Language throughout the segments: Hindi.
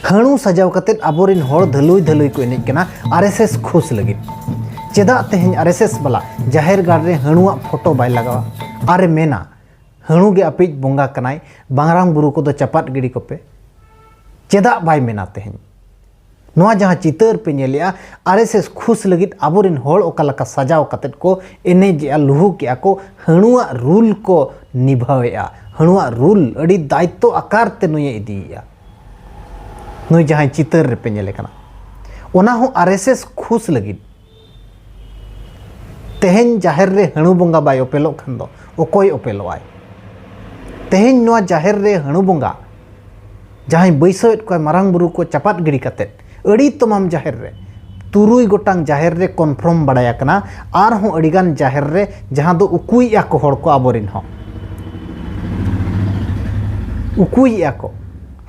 हणु सजाव कतेत आबोरिन होड़ धलुई धलुई को एनेज कना आरएसएस खुश लगित चेदा तेहें आरएसएस वाला जाहिर गाड़ रे हणुआ फोटो बाय लगावा आरे मेना हणु गे अपिज बोंगा कनाय बांगरांग बुरु को दो चपाट गिड़ी को पे चेदा बाय मेना तेहें नोआ जहाँ चितर पे नेलिया आरएसएस खुश लगित आबोरिन होड़ ओकालका सजाव कतेत को एनेजेआ लुहु के को हणुआ रूल को निभावेआ हणुआ रूल अड़ी दायित्व आकार ते नुये इदिया नुई जहाँ चितर पे नेले कना ओना हो आरएसएस खुश लगित तेहें जाहिर रे हणु बोंगा बाय ओपेलो खान दो ओकोय ओपेलो आय तेहें नोआ जाहिर रे हणु बोंगा जहाँ बैसोत को मारांग बुरु को चपाट गिड़ी कतेत अड़ी तमाम जाहिर रे तुरुई गोटांग जाहिर रे कन्फर्म बड़ाया कना आर हों अड़ीगान जाहिर रे जहाँ दो उकुइया को होड़ को आबोरिन हो उकुइया को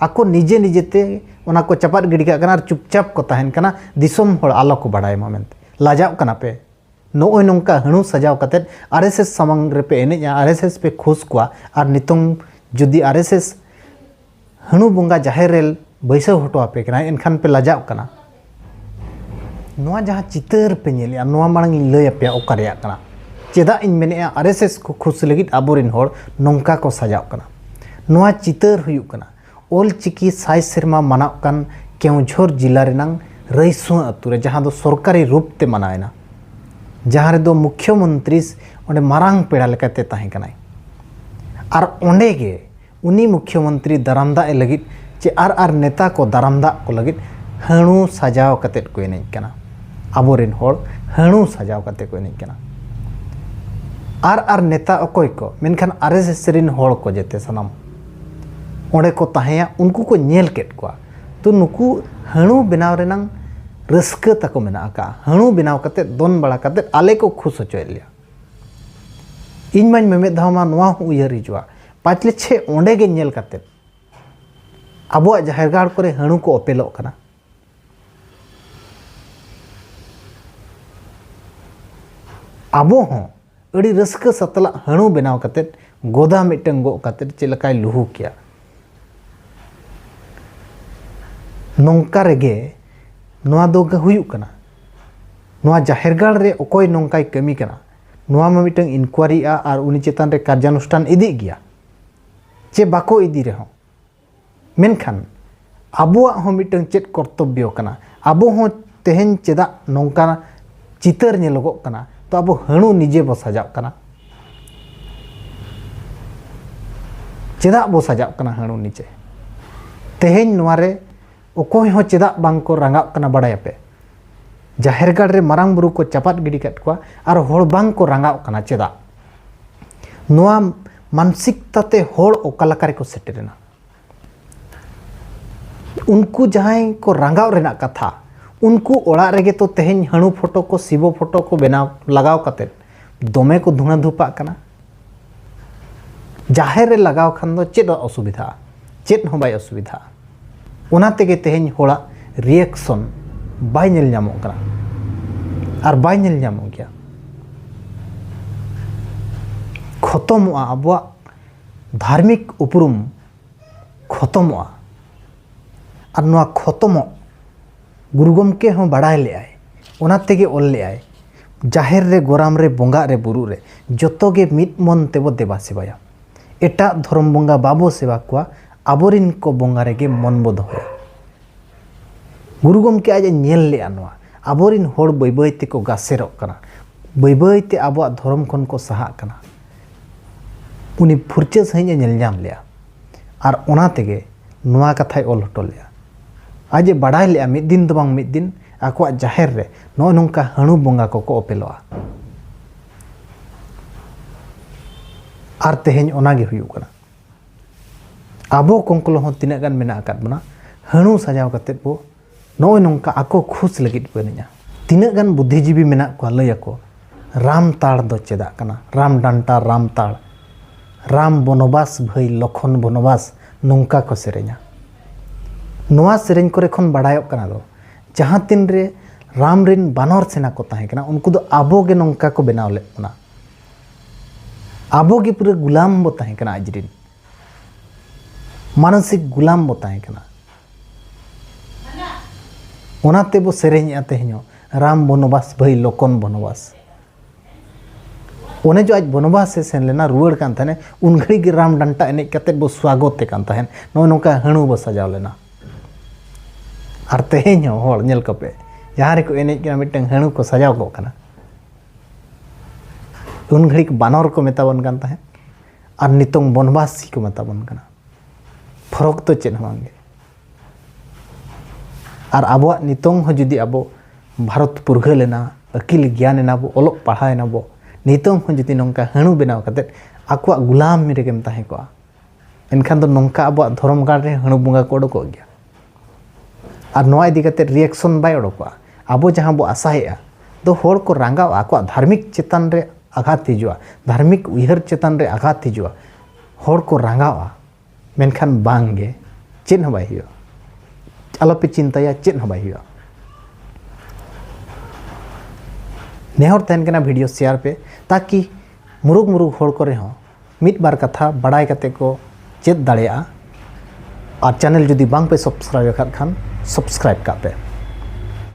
आको निजे निजेते ओना को चपाट गिड़ी का चुपचाप को तहन कना दिसोम होड़ आलो को बड़ाय मोमेंट लाजाव कना पे नोय नोंका हणु सजाव कतेत आरएसएस सामंग रे पे एने आरएसएस पे खुश कोआ आर नितोंग जुदी आरएसएस हणु बोंगा जाहिर रे बैसो हटो आपे कना एनखान पे लाजाव कना नोआ जहाँ चितर पे नेलिया नोआ मांग लय पे ओकारिया कना चेदा इन मेने आरएसएस को खुश लगित आबोरिन होड़ नोंका को सजाव कना नोआ चितर हुयु कना ओल चिकी साय सेरमा मानाव कान केउझोर जिला रेनांग रईसुआ अतु रे जहाँ दो सरकारी रूप ते मनायना जहाँ रे दो मुख्यमंत्री ओंडे मारांग पेड़ा लेकाते ताहें कनाय आर ओंडे गे उनी मुख्यमंत्री दारामदा ए लगित चे आर नेता को दारामदा को लगित हणु सजाव कतेत को एनेज कना आबोरिन होड़ हणु सजाव कते को एनेज कना आर नेता अकोय को मेनखान आरएसएस रिन होड़ को जेते सनम ओंडे को ताहेया उनको को नेल केट को तो नुकु हणु बनाव रेनांग रस्क तको मेना का हणु बनाव कते दोन बड़ा कते आले को खुश होचो लिया इन माñ मेमे धावमा नोआ उयहर हिजुआ पाचले छे ओंडे गे नेल कते आबो जाहिर गाड़ करे हणु को ओपेलो कना आबो हो अड़ी रस्क सतला हणु बनाव कते गोदा मिटंग गो कते चेलकाय लुहु किया नोंका रेगे नोआ दो हुयु कना नोआ जाहिर गाड़ रे ओकोय नोंकाय कमी कना नोआ मा मिटंग इनक्वारी आ आर उनी चेतान रे कार्यानुष्ठान इदी गया चे बाको इदी रे हो मेनखान आबुआ हो मिटंग चेत कर्तव्य कना आबो हो तेहेन चेदा नोंका चितर नेलोगो कना तो आबो हणु निजे बो सजाव कना चेदा बो सजाव कना हणु निजे तेहेन नोआ रे ओकोय हो चेदा बांग को रंगाव कना बड़ाय पे जाहिर गाड़ रे मारांग बुरु को चपाट गिड़ी कट को आर होड़ बांग को रंगाव कना चेदा नोआ मानसिकता ते होड़ ओकालकारे को सेटेरेना उनको जहां को रंगाव रेना कथा उनको ओड़ा रेगे तो तेहें हणु फोटो को शिवो फोटो को बनाव लगाव कते दोमे को धुना धुपा कना जाहिर रे लगाव खान दो चेद असुविधा चेद हो बाय असुविधा ओना तेगे तेहें होड़ा रिएक्शन बाय नेल ᱧᱟᱢᱚᱜ कना आर बाय नेल ᱧᱟᱢᱚᱜ गया खतमोआ आबुआ धार्मिक उपरुम खतमोआ आर नोआ खतमो गुरु गमके हों बड़ाय लेआय ओना तेगे ओल लेआय जाहिर रे गोराम रे बोंगा रे बुरु रे जतो गे मिद मन तेबो देबा सेवाया एटा धर्म बोंगा बाबो सेवा कोआ आबोरिन को बोंगा रेगे मन बो दोया गुरु गमके आज नेल लेआ नोआ आबोरिन होड़ बै बै ते को गासेरोग कना बै बै ते आबो धर्म खन को सहा कना उनी फुरचे सही नेल ᱧᱟᱢ लेआ आर ओना तेगे नोआ कथाय ओल हटो लेआ आज बड़ाय लेआ मिद दिन दो बांग मिद दिन आको जाहिर रे नो नोंका हणु बोंगा को ओपेलोआ आर तेहें ओनागे हुयु कना आबो कंकलो हो तिना गान मेना आकाद बना हणु सजाव कते बो नो नोंका आको खुश लगित बनिया तिना गान बुद्धिजीवी मेना को लयको राम ताड़ दो चेदा कना राम डांटा राम ताड़ राम बनवास भई लखन बनवास नोंका को सेरे냐 नोआ सेरेñ करे खन बड़ायोग कना दो जहाँ तीन रे राम रिन बानर सेना को ताहे कना उनको दो आबो गे नोंका को बनाव ले ओना आबो गे पूरे गुलाम बो ताहे कना आजरिन मानसिक गुलाम बो ताहे कना ओनाते बो सेरेंगा तेहनो राम बनवास भाई लोकन बनवास ओने जो आज बनवास से सेन लेना रुआड़ कान थाने उन घड़ी के राम डंटा एनेज कते बो स्वागत कान थाहेन नोय नोका हणु बो सजाव लेना और तेहनो होड़ नेल कपे जहाँ रे को एनेज के मिटंग हणु को सजाव को कना उन घड़ी बानर को मेताबन कान थाहेन और नितोंग बनवासी को मेताबन कना फरक तो चेन बांगे और आबो नितोंग हो जुदी आबो भारत पुरगलेना अकिल ज्ञान बो ओलोग पढ़ाएना बो नितोंग हो जुदी नोंका हणु बनाव कते आको गुलाम मेरेगेम ताहे को एनखान दो नोंका आबो धर्म गाड़ रे हणु बंगा को ओडको गया और नोआ इदी कते रिएक्शन बाय ओडको आबो जहां बो आशाएआ तो होड़ को रांगाव आको धार्मिक चेतन रे आघात हिजुआ धार्मिक उयहर चेतन रे आघात हिजुआ होड़ को रांगावा मेनखान बांगे चेन हो बाय हियो आलोपे चिंताया चेन हो बाय हियो नेहर तहन कना वीडियो शेयर पे ताकि मुरुग मुरुग होड़ को रेहो मिट बार कथा बड़ाई कते को चेत दाड़ेया और चैनल जुदी बांग पे सब्सक्राइब खान सब्सक्राइब का पे।